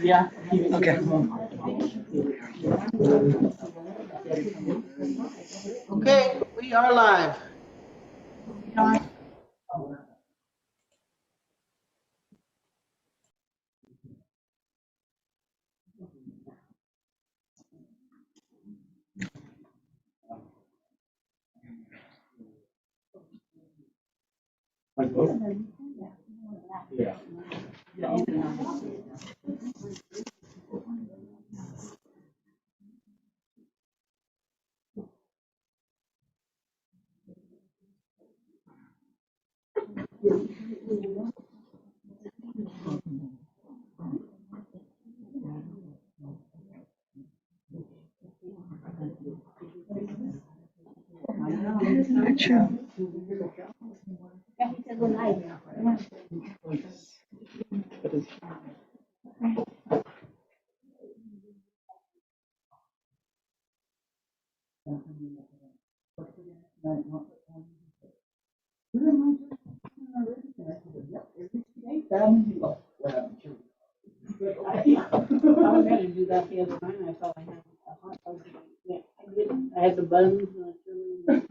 Yeah. Okay. Okay, we are live. Yeah. Not true. I was gonna do that the other night, and I thought I had a hot dog. Yeah, I didn't. I had the buns and the chili and everything.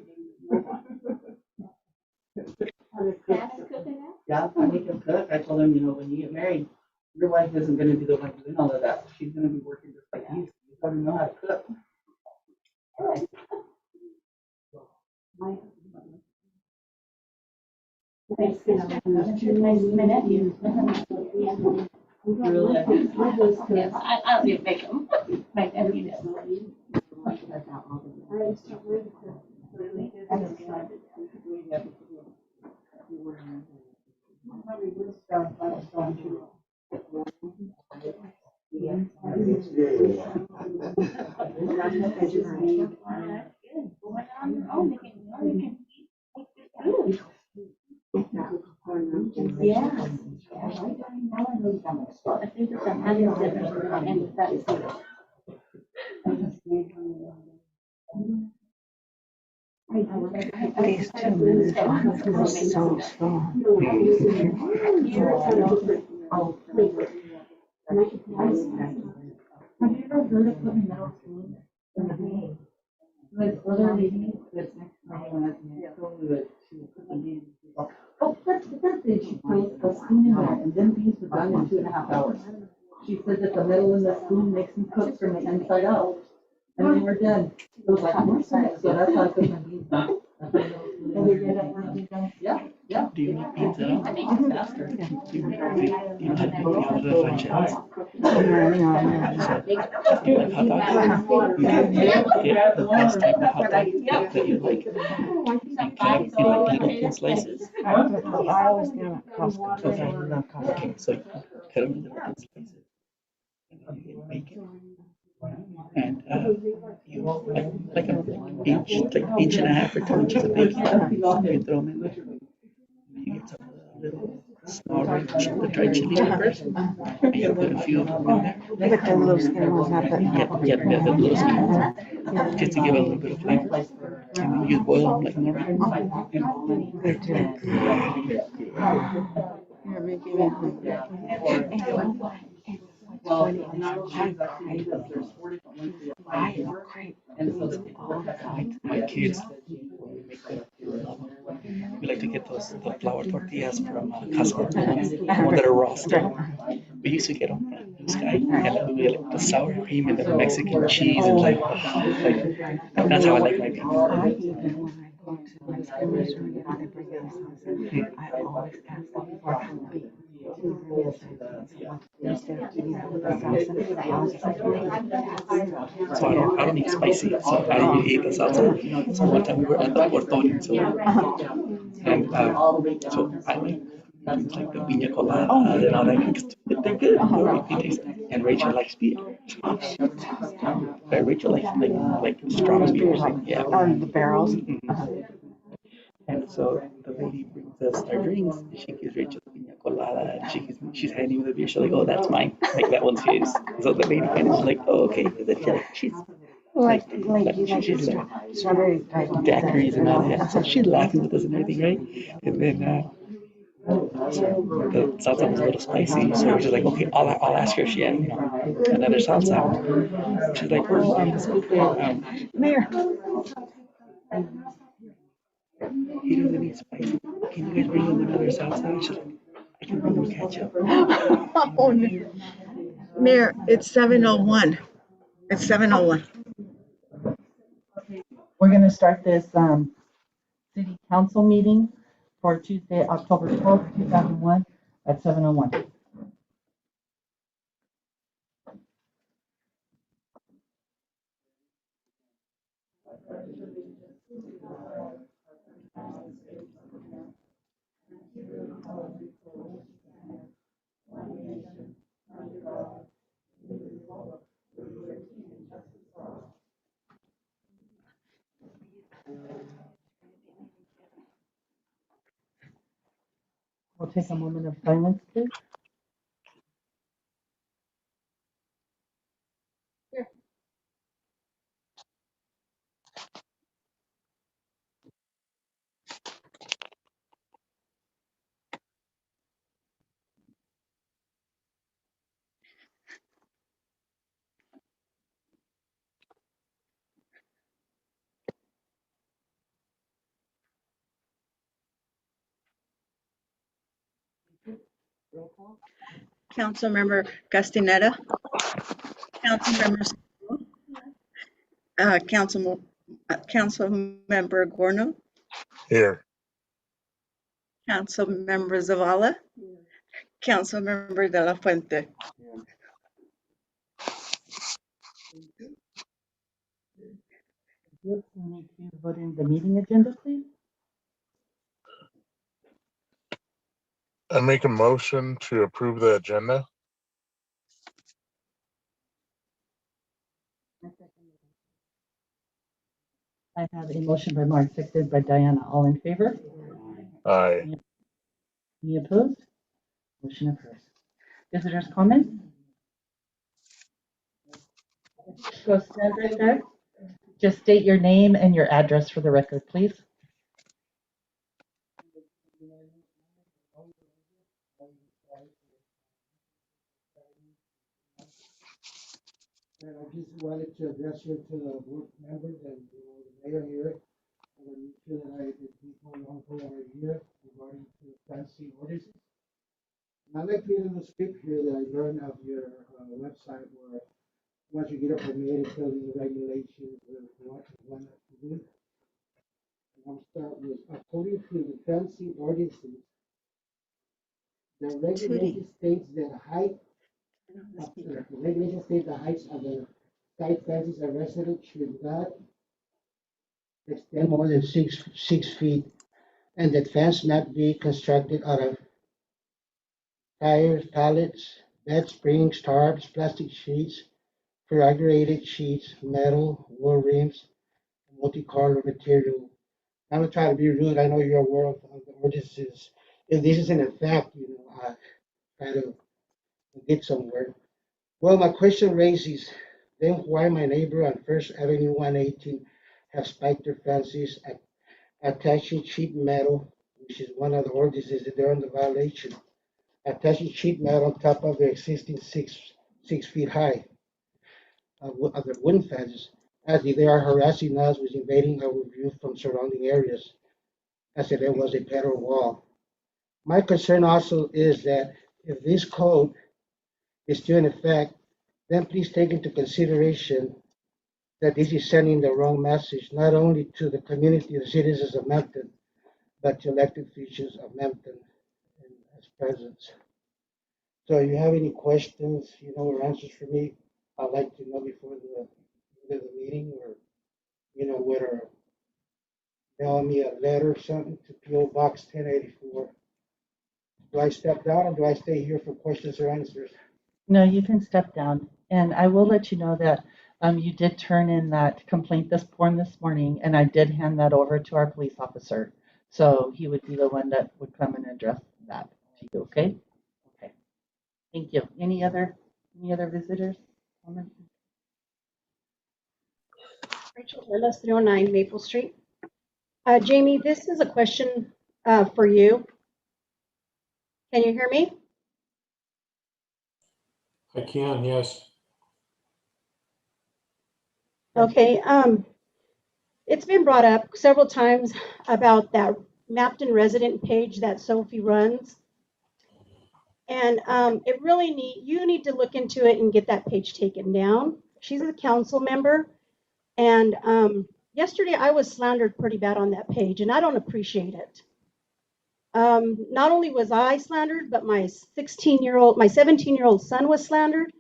Yeah, I make him cook. I told him, when you get married, your wife isn't gonna be the one doing all of that. She's gonna be working just like you. You gotta know how to cook. Nice to meet you. Really? Yes, I'll make them. Make every day. Yeah. I think it's a hundred different and that is it. These 2 minutes are so strong. Have you ever heard of putting metal spoons in the bowl? With other ladies that's next to me when I was in school, she would put the beans. Oh, that's it. She put a spoon in there and then beans were done in 2.5 hours. She said that the metal in the spoon makes them cook from the inside out. And they were done. It was like, so that's how I cook my beans now. Yeah, yeah. Do you make pizza? Faster. Do you make you know how to do franchise? No. Do you like hot dogs? You get the best type of hot dog that you like. You cut them in like little thin slices. I always get them at Costco because I love Costco. Okay, so you cut them in little thin slices. And then you get bacon. And you like an inch, like 1.5 or 2 inches of bacon. You throw them in there. You get some little small the dried chili peppers. And you put a few of them in there. But the little skin ones, not the. Yeah, the little skin ones. Just to give it a little bit of flavor. And then you boil them like normal. They do. Here, me give it. Well, in our lives, there's 4 different ones we apply for. And so the people have to My kids, we like to get the flour tortillas from Costco, the ones that are raw still. We used to get them from this guy, and we like the sour cream and the Mexican cheese, and like that's how I like my pizza. I even when I go to Mexican restaurant and they bring out salsa, I always ask them for some beef. Instead of eating it with the salsa, I always like So I don't eat spicy, so I don't really eat the salsa. So one time we were at the Portones, and so I like brings like the piña coladas and all that. They're good. It tastes, and Rachel likes beer. Right, Rachel likes like strong beers. Yeah. On the barrels. Mhm. And so the lady brings us our drinks. She gives Rachel the piña colada, and she's handing me the beer. She's like, "Oh, that's mine. Like that one's his." So the lady kind of like, "Oh, okay." And then she's Like you like she's strawberry type. daiquiris and all that. So she's laughing with us and everything, right? And then the salsa was a little spicy, so we're just like, okay, I'll ask her if she had, another salsa. She's like, oh, Mayor. he doesn't eat spicy. Can you guys bring him another salsa? She's like, I can bring him ketchup. Oh, no. Mayor, it's 7:01. It's 7:01. We're gonna start this, city council meeting for Tuesday, October 12th, 2001 at 7:01. We'll take a moment of silence, please. Councilmember Castaneda, Councilmember, Councilmember Gorno, Here. Councilmember Zavala, Councilmember De La Fuente. Yes, we need to vote in the meeting agenda, please. I make a motion to approve the agenda. I have a motion by Mark, seconded by Diana. All in favor? Aye. Any opposed? Motion approves. Visitors' comments? Go stand right there. Just state your name and your address for the record, please. And I just wanted to address you to the board members and, the mayor here. And I'm sure that I did people on for over a year regarding to fancy orders. And I'd like to read in the script here that I learned of your website where once you get a permit, it tells you the regulations of what you want to do. And I'll start with, according to the fancy ordinances, the regulation states that height the regulation states the heights of the side fences of residents should not extend more than 6 feet, and that fence not be constructed out of tires, pallets, bed springs, tarps, plastic sheets, corrugated sheets, metal, wood rims, multicolored material. I'm not trying to be rude. I know you're aware of the ordinances. If this is in effect, I try to get somewhere. Well, my question raises then why my neighbor on First Avenue 118 have spiked their fences attaching sheet metal, which is one of the ordinances that they're under violation, attaching sheet metal on top of the existing 6 feet high of the wooden fences, as if they are harassing us with invading our view from surrounding areas, as if it was a federal wall. My concern also is that if this code is still in effect, then please take into consideration that this is sending the wrong message, not only to the community and citizens of Mempton, but to elected officials of Mempton and as presidents. So if you have any questions, or answers for me, I'd like to know before the end of the meeting, or, whether mail me a letter or something to PO Box 1084, Do I step down or do I stay here for questions or answers? No, you can step down. And I will let you know that you did turn in that complaint this form this morning, and I did hand that over to our police officer. So he would be the one that would come and address that to you, okay? Okay. Thank you. Any other visitors? Comments? Rachel Willis, 309 Maple Street. Jamie, this is a question for you. Can you hear me? I can, yes. Okay. It's been brought up several times about that Mapton resident page that Sophie runs. And it really you need to look into it and get that page taken down. She's a council member. And yesterday I was slandered pretty bad on that page, and I don't appreciate it. Not only was I slandered, but my 17-year-old son was slandered,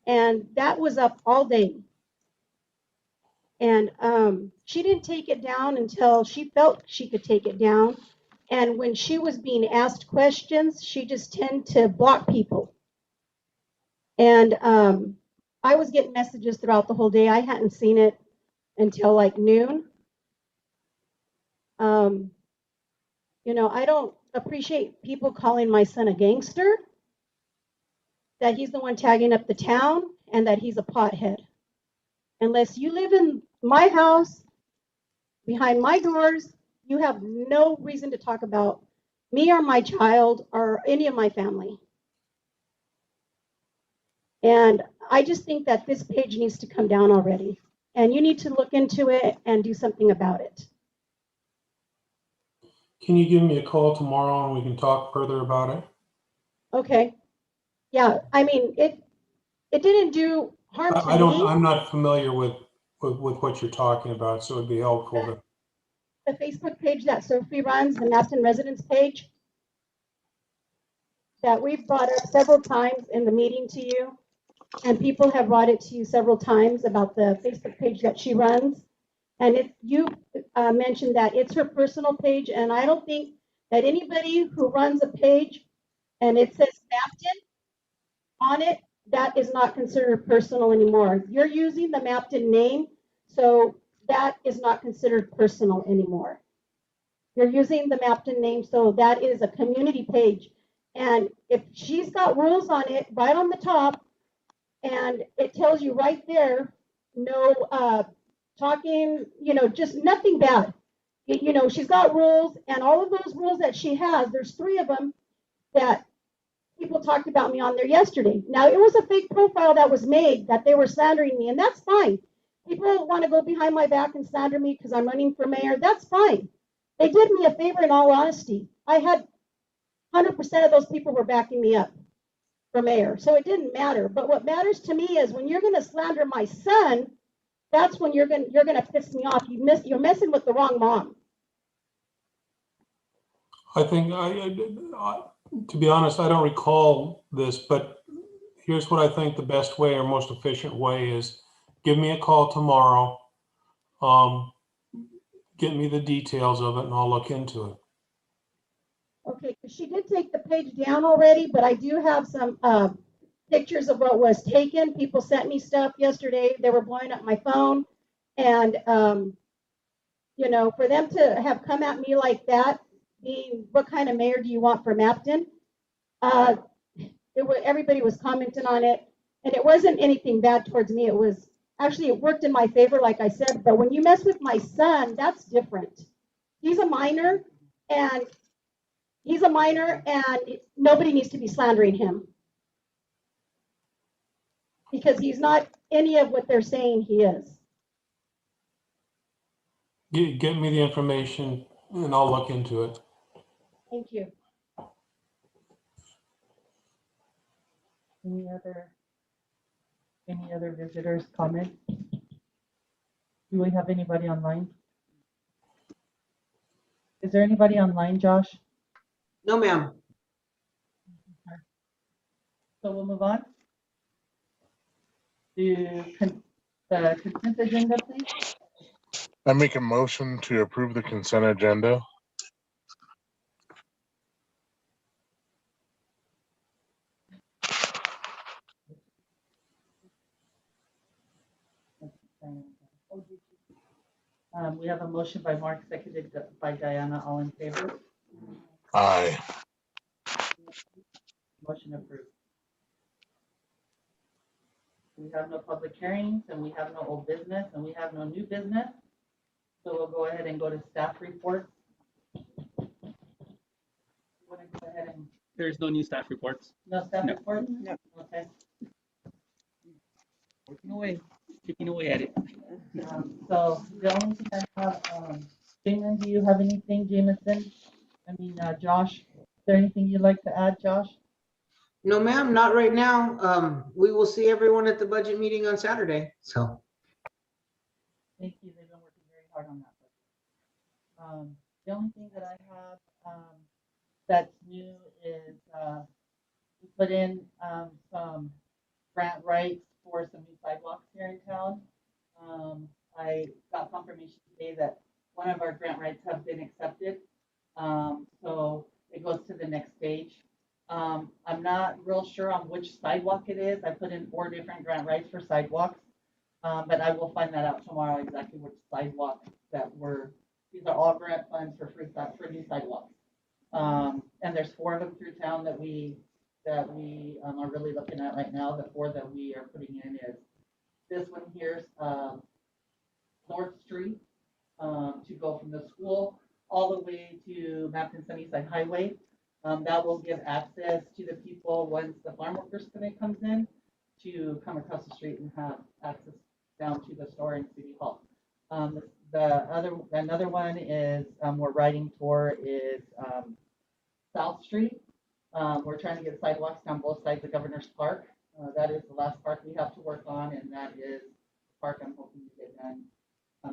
and that was up all day. And she didn't take it down until she felt she could take it down. And when she was being asked questions, she just tended to block people. And I was getting messages throughout the whole day. I hadn't seen it until like noon. You know, I don't appreciate people calling my son a gangster, that he's the one tagging up the town, and that he's a pothead. Unless you live in my house, behind my doors, you have no reason to talk about me or my child or any of my family. And I just think that this page needs to come down already. And you need to look into it and do something about it. Can you give me a call tomorrow and we can talk further about it? Okay. Yeah, I mean, it didn't do harm to me. I'm not familiar with what you're talking about, so it'd be helpful to. The Facebook page that Sophie runs, the Mapton Residence page, that we've brought up several times in the meeting to you, and people have brought it to you several times about the Facebook page that she runs. And you mentioned that it's her personal page, and I don't think that anybody who runs a page and it says Mapton on it, that is not considered personal anymore. You're using the Mapton name, so that is not considered personal anymore. You're using the Mapton name, so that is a community page. And if she's got rules on it right on the top, and it tells you right there, no talking, you know, just nothing bad. You know, she's got rules, and all of those rules that she has, there's 3 of them that people talked about me on there yesterday. Now, it was a fake profile that was made that they were slandering me, and that's fine. People want to go behind my back and slander me because I'm running for mayor. That's fine. They did me a favor, in all honesty. I had 100% of those people were backing me up for mayor, so it didn't matter. But what matters to me is when you're going to slander my son, that's when you're going to piss me off. You're messing with the wrong mom. I think, to be honest, I don't recall this, but here's what I think the best way or most efficient way is. Give me a call tomorrow. Get me the details of it and I'll look into it. Okay, she did take the page down already, but I do have some pictures of what was taken. People sent me stuff yesterday. They were blowing up my phone. And, you know, for them to have come at me like that, being, what kind of mayor do you want for Mapton? Everybody was commenting on it, and it wasn't anything bad towards me. It was actually, it worked in my favor, like I said. But when you mess with my son, that's different. He's a minor, and nobody needs to be slandering him because he's not any of what they're saying he is. Get me the information and I'll look into it. Thank you. Any other visitors comment? Do we have anybody online? Is there anybody online, Josh? No, ma'am. So we'll move on to the consent agenda, please. I make a motion to approve the consent agenda. We have a motion by Mark, seconded by Diana. All in favor? Aye. Motion approved. We have no public hearings, and we have no old business, and we have no new business. So we'll go ahead and go to staff reports. Want to go ahead and, There's no new staff reports. no staff No. reports? No. Okay. Taking away at it. So the only thing I have, Jamin, do you have anything, Jameson? Josh, is there anything you'd like to add, Josh? No, ma'am, not right now. We will see everyone at the budget meeting on Saturday. So, Thank you, they've been working very hard on that. The only thing that I have, that's new is, we put in, some grant rights for some new sidewalks here in town. I got confirmation today that one of our grant rights have been accepted. So it goes to the next stage. I'm not real sure on which sidewalk it is. I put in 4 different grant rights for sidewalks. But I will find that out tomorrow, exactly which sidewalk that were, these are all grant funds for for new sidewalks. And there's 4 of them through town that we are really looking at right now. The 4 that we are putting in is this one here's, North Street, to go from the school all the way to Mountain Sunnyside Highway. That will give access to the people once the farm workers clinic comes in to come across the street and have access down to the store in City Hall. Another one is, we're riding for is, South Street. We're trying to get sidewalks down both sides of Governor's Park. That is the last park we have to work on, and that is the park I'm hoping to get done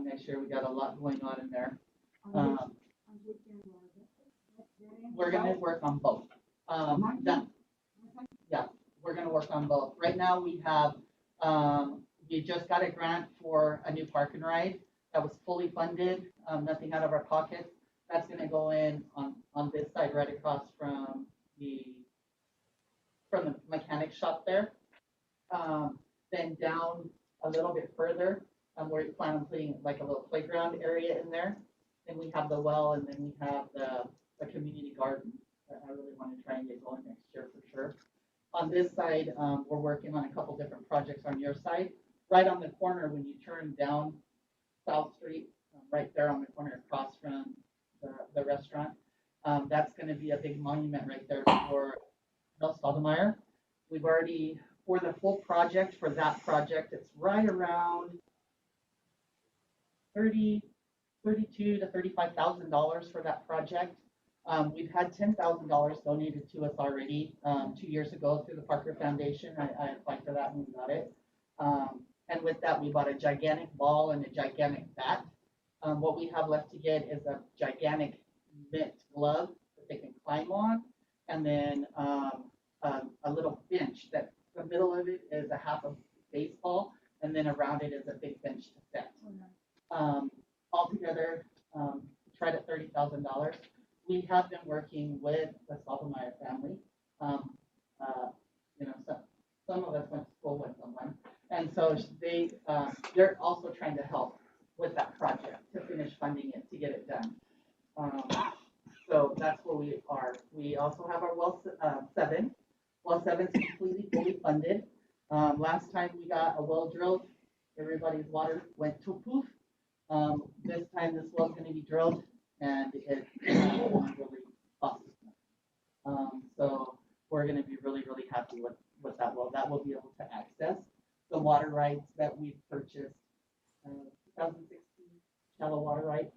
next year. We got a lot going on in there. We're gonna work on both. Yeah, we're gonna work on both. Right now we have, we just got a grant for a new park and ride that was fully funded, nothing out of our pockets. That's gonna go in on this side, right across from the mechanic shop there. Then down a little bit further, we plan on putting like a little playground area in there. Then we have the well, and then we have the community garden that I really want to try and get going next year for sure. On this side, we're working on a couple different projects on your side. Right on the corner, when you turn down South Street, right there on the corner across from the restaurant, that's going to be a big monument right there for Mel Stoudemire. We've already, for the full project, for that project, it's right around $32,000 to $35,000 for that project. We've had $10,000 donated to us already 2 years ago through the Parker Foundation. I applied for that and we got it. And with that, we bought a gigantic ball and a gigantic bat. What we have left to get is a gigantic mitt glove that they can climb on, and then a little bench that the middle of it is a half a baseball, and then around it is a big bench to sit. Altogether, tried at $30,000. We have been working with the Stoudemire family. Some of us went to school with someone, and so they're also trying to help with that project to finish funding it, to get it done. So that's where we are. We also have our well 7. Well 7 is completely fully funded. Last time we got a well drilled, everybody's water went to poof. This time this well is going to be drilled, and it's really awesome. So we're going to be really, really happy with that well. That will be able to access the water rights that we've purchased 2016 shallow water rights.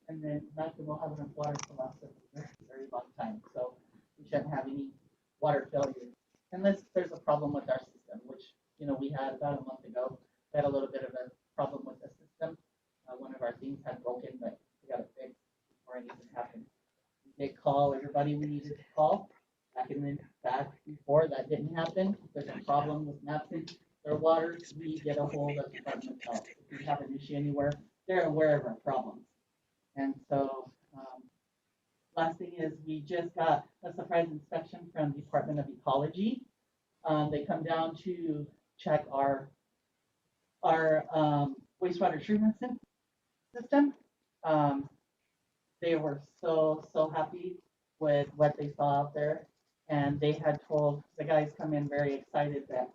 And then Mountain will have enough water to last us a very, very long time. So we shouldn't have any water failure unless there's a problem with our system, which we had about a month ago. We had a little bit of a problem with the system. One of our things had broken, but we got it fixed before anything happened. We did call everybody we needed to call. Back before that didn't happen. If there's a problem with Mountain, their water, we get a hold of Department of Health. If we have an issue anywhere, they're aware of our problems. And so, last thing is we just got a surprise inspection from Department of Ecology. They come down to check our wastewater treatment system. They were so happy with what they saw out there. And they had told, the guys come in very excited that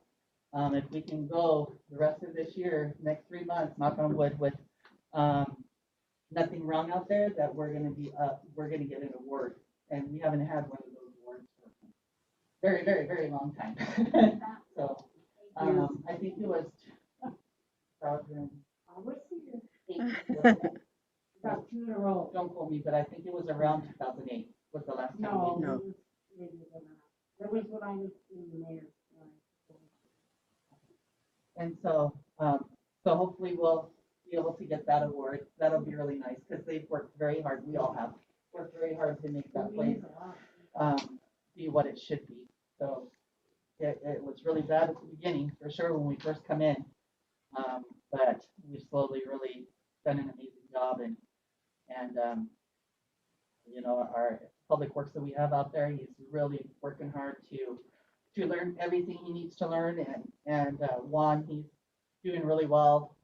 if we can go the rest of this year, next 3 months, knock on wood, with nothing wrong out there, that we're gonna be we're gonna get an award. And we haven't had one of those awards for a very long time. So I think it was 2008. About 2 in a row. Don't quote me, but I think it was around 2008 was the last time. No, we- it was later than that. That was when I was in the mayor. And so, so hopefully we'll be able to get that award. That'll be really nice because they've worked very hard. We all have worked very hard to make that place be what it should be. So it was really bad at the beginning, for sure, when we first come in. But we've slowly really done an amazing job, and you know, our public works that we have out there, he's really working hard to learn everything he needs to learn, and Juan, he's doing really well.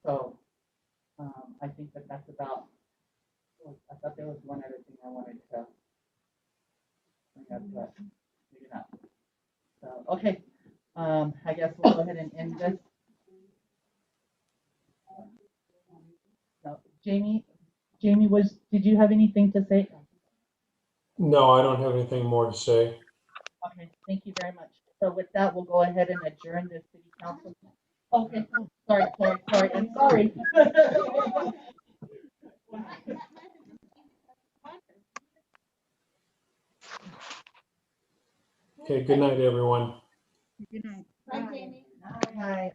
So I think that's about. I thought there was one other thing I wanted to bring up, but maybe not. So okay, I guess we'll go ahead and end this. No, Jamie, did you have anything to say? No, I don't have anything more to say. Okay, thank you very much. So with that, we'll go ahead and adjourn the city council. Okay, sorry, I'm sorry. Okay, good night, everyone. Good night. Bye, Jamie. Hi.